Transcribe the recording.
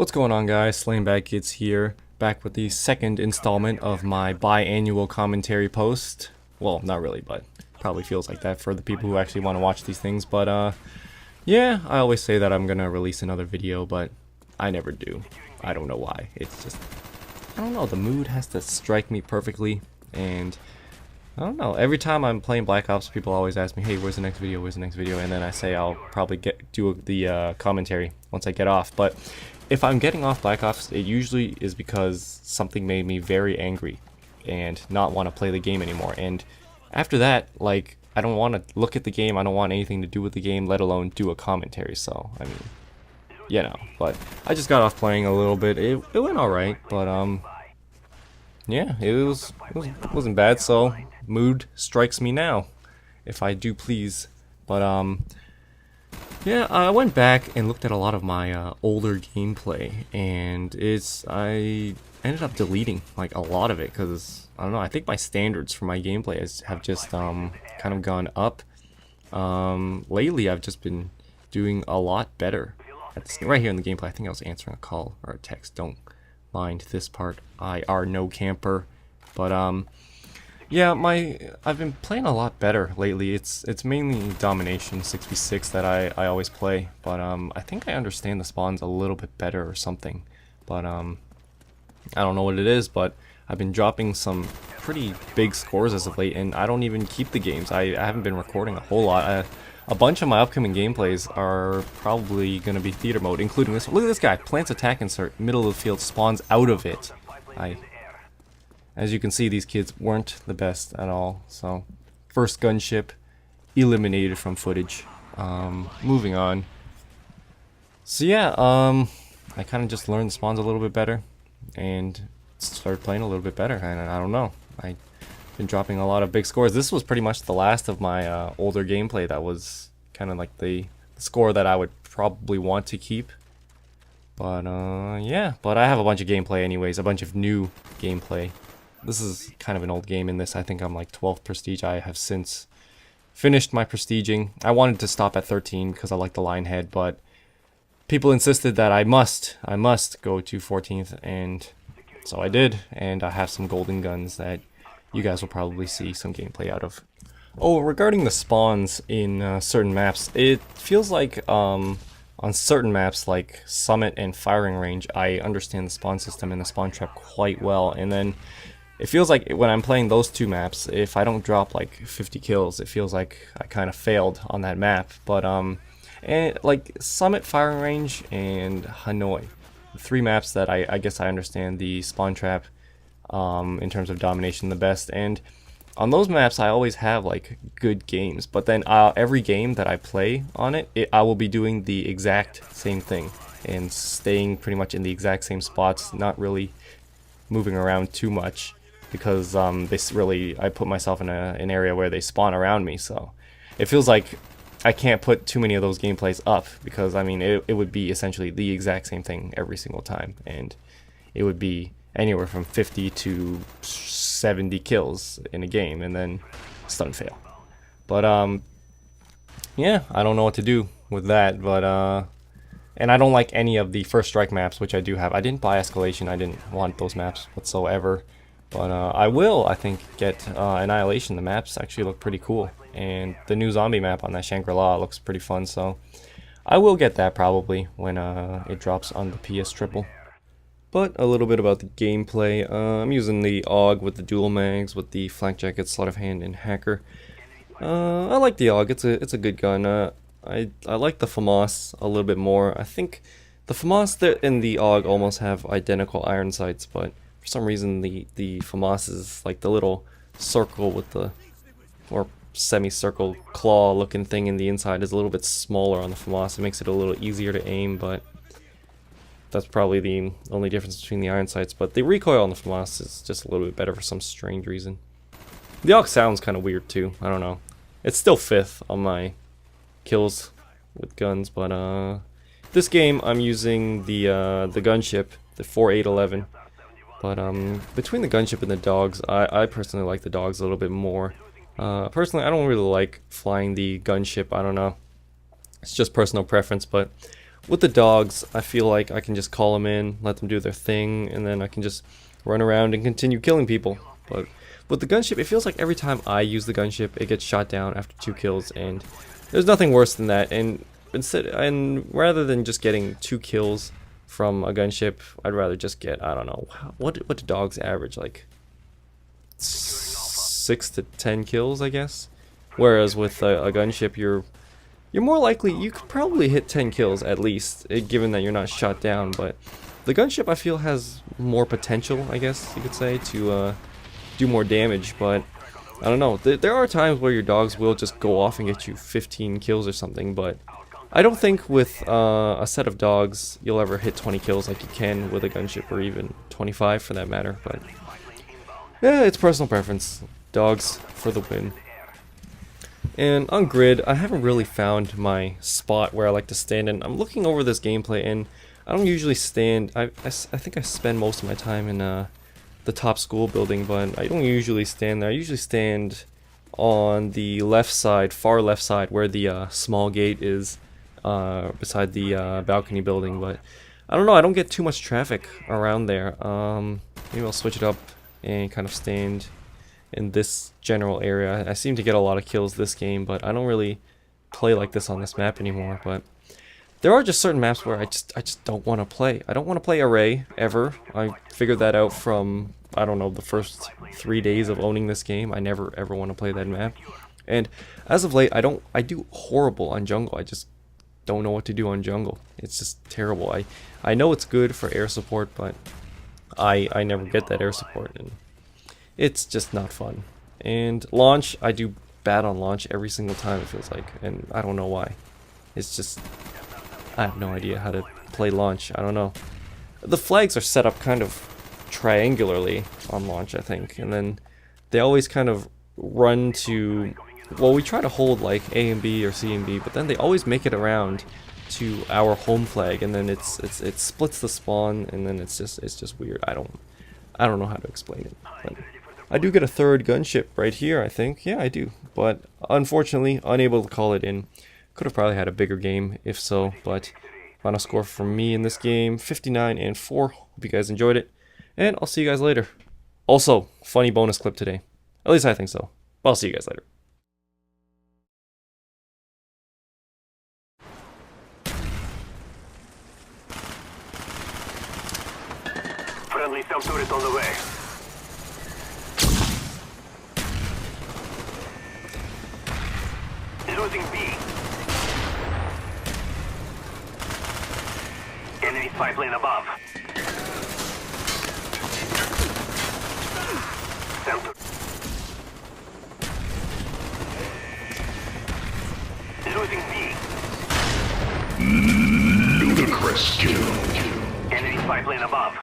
What's going on, guys? Slain Bad Kids here, back with the second installment of my biannual commentary post. Well, not really, but probably feels like that for the people who actually want to watch these things. But yeah, I always say that I'm gonna release another video, but I never do. I don't know why. It's just, I don't know, the mood has to strike me perfectly, and I don't know, every time I'm playing Black Ops, people always ask me, hey, where's the next video, where's the next video, and then I say I'll probably do the commentary once I get off. But if I'm getting off Black Ops, it usually is because something made me very angry and not want to play the game anymore. And after that, like, I don't want to look at the game, I don't want anything to do with the game, let alone do a commentary. So, I mean, you know, but I just got off playing a little bit. It went alright, but yeah, it wasn't bad. So mood strikes me now, if I do please. But yeah, I went back and looked at a lot of my older gameplay, and I ended up deleting like a lot of it because I don't know, I think my standards for my gameplay have just kind of gone up. Lately I've just been doing a lot better at this, right here in the gameplay. I think I was answering a call or a text, don't mind this part, I are no camper. But yeah, I've been playing a lot better lately. It's mainly Domination 6v6 that I always play, but I think I understand the spawns a little bit better or something. But I don't know what it is, but I've been dropping some pretty big scores as of late, and I don't even keep the games. I haven't been recording a whole lot. A bunch of my upcoming gameplays are probably going to be theater mode, including this one. Look at this guy, plants attack insert, middle of the field, spawns out of it. As you can see, these kids weren't the best at all. So, first gunship eliminated from footage. Moving on. So yeah, I kind of just learned the spawns a little bit better and started playing a little bit better. And I don't know, I've been dropping a lot of big scores. This was pretty much the last of my older gameplay that was kind of like the score that I would probably want to keep. But yeah, but I have a bunch of gameplay anyways, a bunch of new gameplay. This is kind of an old game in this. I think I'm like 12th prestige. I have since finished my prestiging. I wanted to stop at 13 because I like the line head, but people insisted that I must go to 14th, and so I did, and I have some golden guns that you guys will probably see some gameplay out of. Oh, regarding the spawns in certain maps, it feels like on certain maps like Summit and Firing Range, I understand the spawn system and the spawn trap quite well, and then it feels like when I'm playing those two maps, if I don't drop like 50 kills, it feels like I kind of failed on that map. But and like Summit, Firing Range, and Hanoi, three maps that I guess I understand the spawn trap in terms of domination the best. And on those maps, I always have like good games. But then every game that I play on it, I will be doing the exact same thing and staying pretty much in the exact same spots, not really moving around too much. Because I put myself in an area where they spawn around me, so it feels like I can't put too many of those gameplays up, because I mean it would be essentially the exact same thing every single time, and it would be anywhere from 50 to 70 kills in a game, and then stun fail. But yeah, I don't know what to do with that, but and I don't like any of the first strike maps, which I do have. I didn't buy Escalation, I didn't want those maps whatsoever. But I will, I think, get Annihilation. The maps actually look pretty cool. And the new zombie map on that Shangri-La looks pretty fun, so I will get that probably when it drops on the PS Triple. But a little bit about the gameplay. I'm using the AUG with the dual mags, with the Flak Jacket, Sleight of Hand, and Hacker. I like the AUG, it's a good gun. I like the FAMAS a little bit more. I think the FAMAS and the AUG almost have identical iron sights, but for some reason, the FAMAS is like the little circle with the, or semicircle claw-looking thing in the inside is a little bit smaller on the FAMAS. It makes it a little easier to aim, but that's probably the only difference between the iron sights. But the recoil on the FAMAS is just a little bit better for some strange reason. The AUG sounds kind of weird too. I don't know. It's still 5th on my kills with guns, but this game I'm using the gunship, the 4811. But between the gunship and the dogs, I personally like the dogs a little bit more. Personally, I don't really like flying the gunship. I don't know. It's just personal preference. But with the dogs, I feel like I can just call them in, let them do their thing, and then I can just run around and continue killing people. But with the gunship, it feels like every time I use the gunship, it gets shot down after 2 kills, and there's nothing worse than that. And rather than just getting 2 kills from a gunship, I'd rather just get, I don't know, what do dogs average, like 6 to 10 kills, I guess. Whereas with a gunship, you're more likely, you could probably hit 10 kills at least, given that you're not shot down. But the gunship, I feel, has more potential, I guess you could say, to do more damage. But I don't know, there are times where your dogs will just go off and get you 15 kills or something, but I don't think with a set of dogs you'll ever hit 20 kills like you can with a gunship, or even 25 for that matter. But yeah, it's personal preference. Dogs for the win. And on grid, I haven't really found my spot where I like to stand in. I'm looking over this gameplay, and I don't usually stand. I think I spend most of my time in the top school building, but I don't usually stand there. I usually stand on the left side, far left side, where the small gate is, beside the balcony building. But I don't know, I don't get too much traffic around there. Maybe I'll switch it up and kind of stand in this general area. I seem to get a lot of kills this game, but I don't really play like this on this map anymore. But there are just certain maps where I just don't want to play. I don't want to play Array ever. I figured that out from, I don't know, the first 3 days of owning this game. I never ever want to play that map. And as of late, I do horrible on jungle. I just don't know what to do on jungle. It's just terrible. I know it's good for air support, but I never get that air support, and it's just not fun. And launch, I do bad on launch every single time, it feels like, and I don't know why. It's just, I have no idea how to play launch. I don't know. The flags are set up kind of triangularly on launch, I think, and then they always kind of run to, well, we try to hold like A and B or C and B, but then they always make it around to our home flag, and then it splits the spawn, and then it's just weird. I don't know how to explain it. But I do get a 3rd gunship right here, I think. Yeah, I do. But unfortunately, unable to call it in. Could have probably had a bigger game if so, but final score for me in this game, 59-4. Hope you guys enjoyed it, and I'll see you guys later. Also, funny bonus clip today. At least I think so. I'll see you guys later. Friendly sub turret on the way. Losing B. Enemy spy plane above. Losing B. Ludicrous kill. Enemy spy plane above.